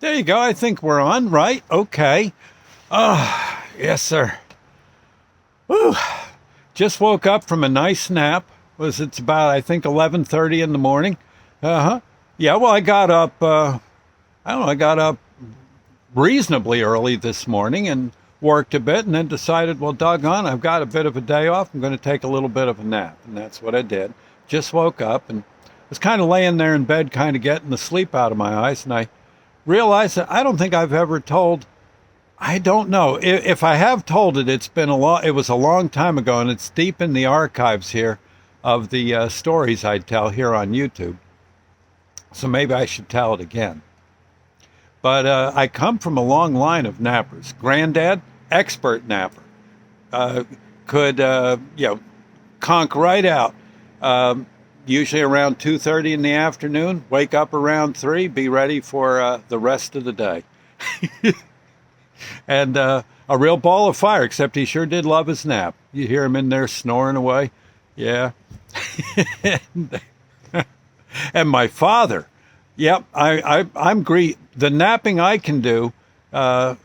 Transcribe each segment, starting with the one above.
There you go. I think we're on, right? Okay. Yes, sir. Whew. Just woke up from a nice nap. It's about, I think, 11:30 in the morning. Uh-huh. Yeah, well, I got up, I don't know, I got up reasonably early this morning and worked a bit and then decided, well, doggone, I've got a bit of a day off. I'm going to take a little bit of a nap. And that's what I did. Just woke up and was kind of laying there in bed, kind of getting the sleep out of my eyes. And I realized that I don't think I've ever told, I don't know. If I have told it, it was a long time ago, and it's deep in the archives here of the stories I tell here on YouTube. So maybe I should tell it again. But I come from a long line of nappers. Granddad, expert napper, could conk right out. Usually around 2:30 in the afternoon. Wake up around 3. Be ready for the rest of the day. And a real ball of fire. Except he sure did love his nap. You hear him in there snoring away. Yeah. And my father. Yep, I'm great. The napping I can do, that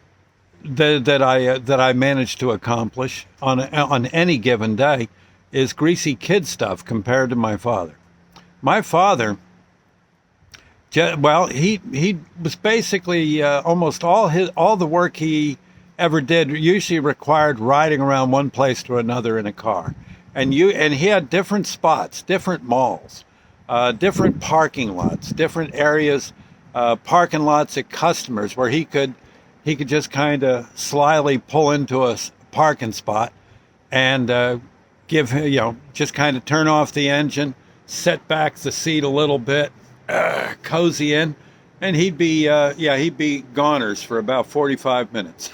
I manage to accomplish on any given day, is greasy kid stuff compared to my father. My father, well, he was basically almost all the work he ever did usually required riding around one place to another in a car, and he had different spots, different malls. Different parking lots, different areas, parking lots at customers where he could just kind of slyly pull into a parking spot and just kind of turn off the engine, set back the seat a little bit, cozy in, and he'd be goners for about 45 minutes,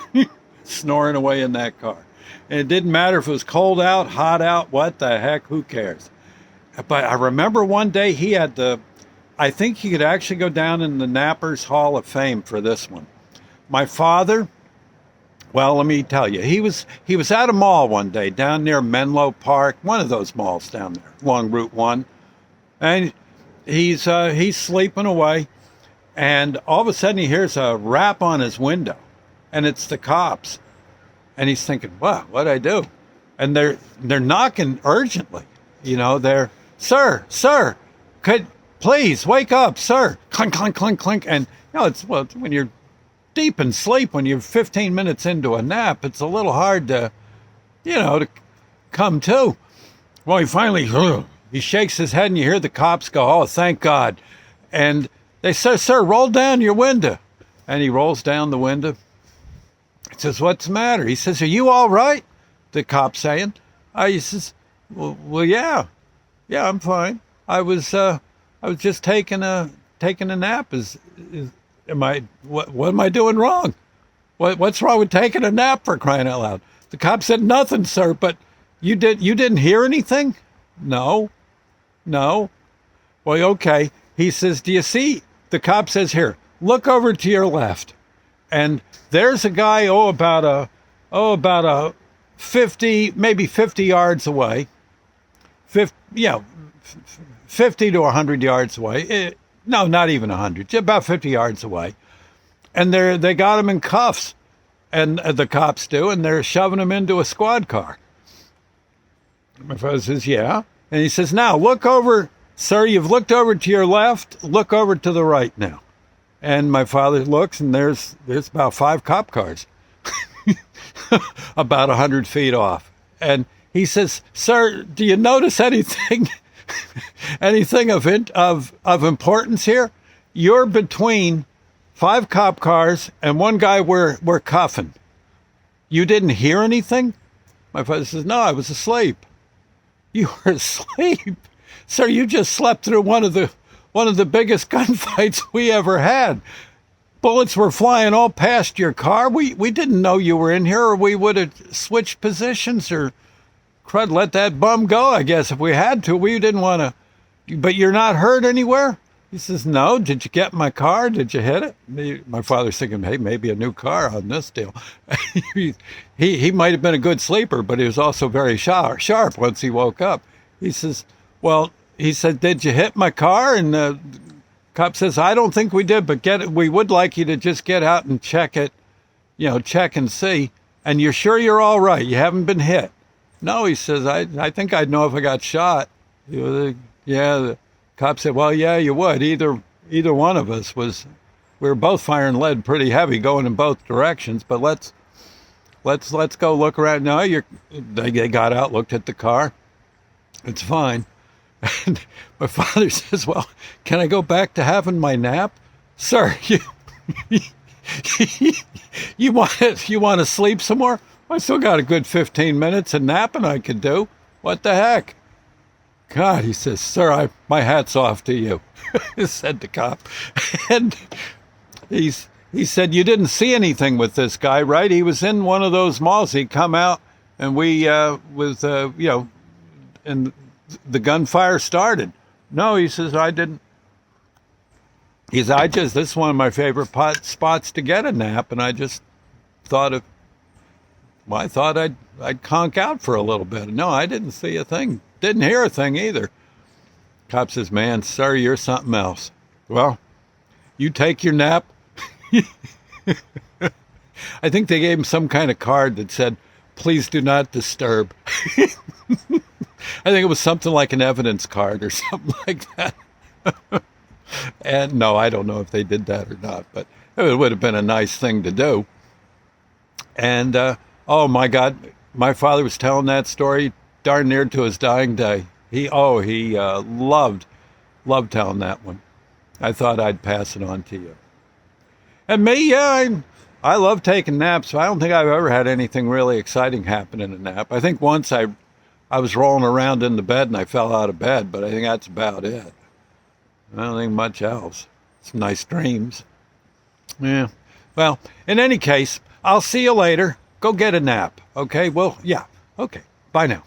snoring away in that car. And it didn't matter if it was cold out, hot out, what the heck, who cares? But I remember one day I think he could actually go down in the Nappers Hall of Fame for this one. My father, well, let me tell you, he was at a mall one day down near Menlo Park, one of those malls down there, along Route 1. And he's sleeping away, and all of a sudden he hears a rap on his window, and it's the cops. And he's thinking, wow, what'd I do? And they're knocking urgently. Sir, could please wake up, sir. Clink, clink, clink, clink. And it's when you're deep in sleep, when you're 15 minutes into a nap, it's a little hard to come to. Well, he shakes his head, and you hear the cops go, oh, thank God. And they say, sir, roll down your window. And he rolls down the window. He says, what's the matter? He says, are you all right? The cop's saying. He says, well, yeah. Yeah, I'm fine. I was just taking a nap. What am I doing wrong? What's wrong with taking a nap, for crying out loud? The cop said, nothing, sir, but you didn't hear anything? No. Well, okay. He says, do you see? The cop says, here, look over to your left. And there's a guy, about a 50, maybe 50 yards away. 50 to 100 yards away. No, not even 100, about 50 yards away. And they got him in cuffs, and the cops do, and they're shoving him into a squad car. My father says, yeah. And he says, now, look over, sir, you've looked over to your left, look over to the right now. And my father looks, and there's about 5 cop cars, about 100 feet off. And he says, sir, do you notice anything of importance here? You're between 5 cop cars and one guy we're cuffing. You didn't hear anything? My father says, no, I was asleep. You were asleep? Sir, you just slept through one of the biggest gunfights we ever had. Bullets were flying all past your car. We didn't know you were in here, or we would have switched positions or crud, let that bum go, I guess, if we had to. We didn't want to. But you're not hurt anywhere? He says, no. Did you get my car? Did you hit it? My father's thinking, hey, maybe a new car on this deal. he might have been a good sleeper, but he was also very sharp once he woke up. He says, well, he said, did you hit my car? And the Cop says, I don't think we did, but we would like you to just get out and check it, check and see. And you're sure you're all right? You haven't been hit? No, he says, I think I'd know if I got shot. Yeah, the cop said, well, yeah, you would. Either one of us we were both firing lead pretty heavy going in both directions, but let's go look around. No, they got out, looked at the car. It's fine. And my father says, well, can I go back to having my nap? Sir, you want to sleep some more? I still got a good 15 minutes of napping I could do. What the heck? God, he says, sir, my hat's off to you, said the cop. And he said, you didn't see anything with this guy, right? He was in one of those malls. He come out and and the gunfire started. No, he says, I didn't. He said, this is one of my favorite spots to get a nap, and I just thought I thought I'd conk out for a little bit. No, I didn't see a thing. Didn't hear a thing either. Cop says, man, sir, you're something else. Well, you take your nap. I think they gave him some kind of card that said, please do not disturb. I think it was something like an evidence card or something like that. And no, I don't know if they did that or not, but it would have been a nice thing to do. And, oh my God, my father was telling that story darn near to his dying day. He loved telling that one. I thought I'd pass it on to you. And me, yeah, I love taking naps. I don't think I've ever had anything really exciting happen in a nap. I think once I was rolling around in the bed and I fell out of bed, but I think that's about it. I don't think much else. Some nice dreams. Yeah. Well, in any case, I'll see you later. Go get a nap. Okay? Well, yeah. Okay. Bye now.